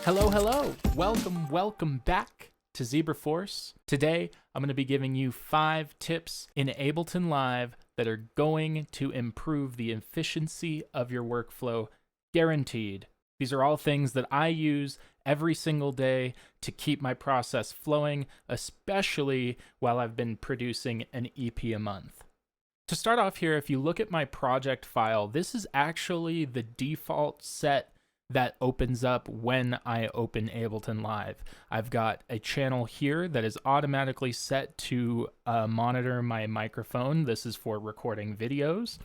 Hello. Welcome back to ZebraForce. Today, I'm going to be giving you 5 tips in Ableton Live that are going to improve the efficiency of your workflow, guaranteed. These are all things that I use every single day to keep my process flowing, especially while I've been producing an EP a month. To start off here, if you look at my project file, this is actually the default set that opens up when I open Ableton Live. I've got a channel here that is automatically set to monitor my microphone. This is for recording videos.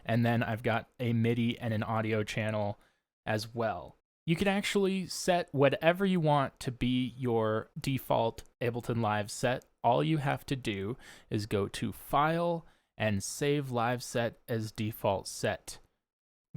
And then I've got a MIDI and an audio channel as well. You can actually set whatever you want to be your default Ableton Live set. All you have to do is go to File and Save Live Set as Default Set.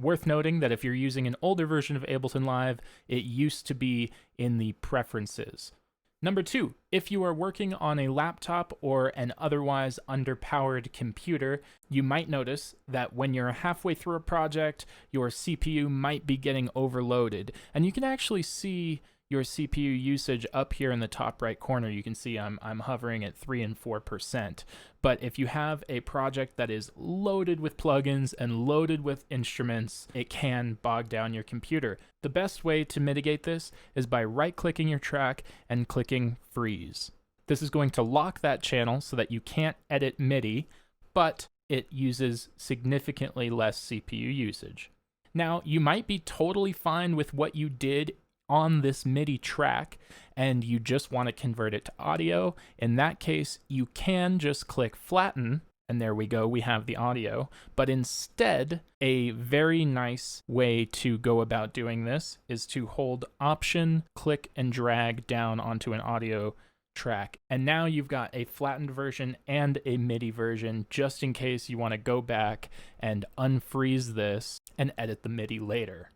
Worth noting that if you're using an older version of Ableton Live, it used to be in the preferences. Number 2, if you are working on a laptop or an otherwise underpowered computer, you might notice that when you're halfway through a project, your CPU might be getting overloaded. And you can actually see your CPU usage up here in the top right corner. You can see I'm hovering at 3 and 4%. But if you have a project that is loaded with plugins and loaded with instruments, it can bog down your computer. The best way to mitigate this is by right-clicking your track and clicking Freeze. This is going to lock that channel so that you can't edit MIDI, but it uses significantly less CPU usage. Now, you might be totally fine with what you did on this MIDI track and you just want to convert it to audio. In that case, you can just click flatten, and there we go, we have the audio. But instead, a very nice way to go about doing this is to hold Option, click and drag down onto an audio track. And now you've got a flattened version and a MIDI version, just in case you want to go back and unfreeze this and edit the MIDI later.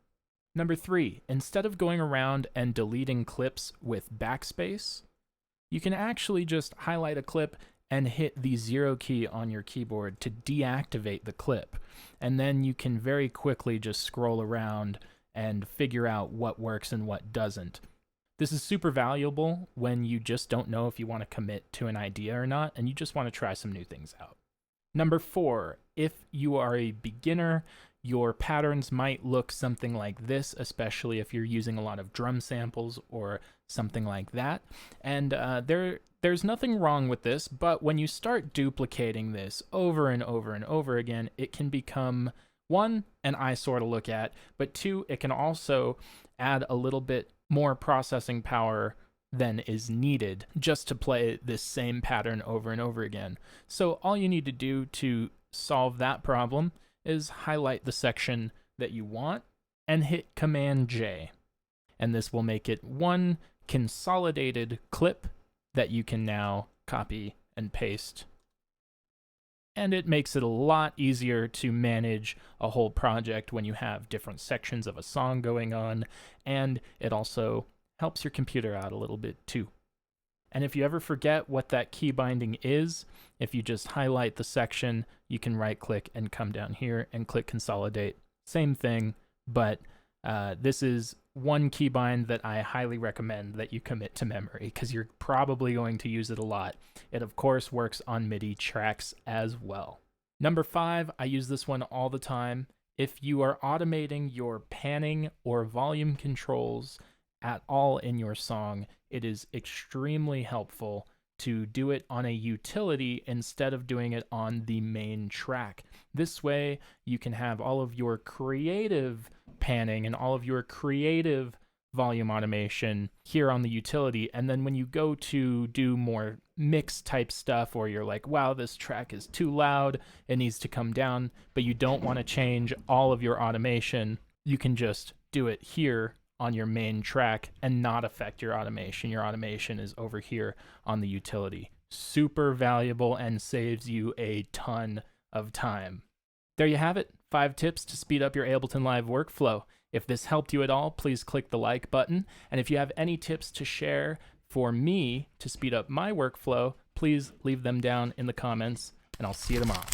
Number 3, instead of going around and deleting clips with backspace, you can actually just highlight a clip and hit the 0 key on your keyboard to deactivate the clip. And then you can very quickly just scroll around and figure out what works and what doesn't. This is super valuable when you just don't know if you want to commit to an idea or not, and you just want to try some new things out. Number 4, if you are a beginner, your patterns might look something like this, especially if you're using a lot of drum samples or something like that. And there's nothing wrong with this, but when you start duplicating this over and over and over again, it can become, 1, an eyesore to look at, but 2, it can also add a little bit more processing power than is needed just to play this same pattern over and over again. So all you need to do to solve that problem is highlight the section that you want and hit Command J. And this will make it one consolidated clip that you can now copy and paste. And it makes it a lot easier to manage a whole project when you have different sections of a song going on, and it also helps your computer out a little bit too. And if you ever forget what that key binding is, if you just highlight the section, you can right-click and come down here and click Consolidate. Same thing, but this is one keybind that I highly recommend that you commit to memory because you're probably going to use it a lot. It, of course, works on MIDI tracks as well. Number 5, I use this one all the time. If you are automating your panning or volume controls at all in your song, it is extremely helpful to do it on a utility instead of doing it on the main track. This way, you can have all of your creative panning and all of your creative volume automation here on the utility. And then when you go to do more mix type stuff, or you're like, wow, this track is too loud, it needs to come down, but you don't want to change all of your automation, you can just do it here on your main track and not affect your automation. Your automation is over here on the utility. Super valuable and saves you a ton of time. There you have it, 5 tips to speed up your Ableton Live workflow. If this helped you at all, please click the like button. And if you have any tips to share for me to speed up my workflow, please leave them down in the comments, and I'll see you tomorrow.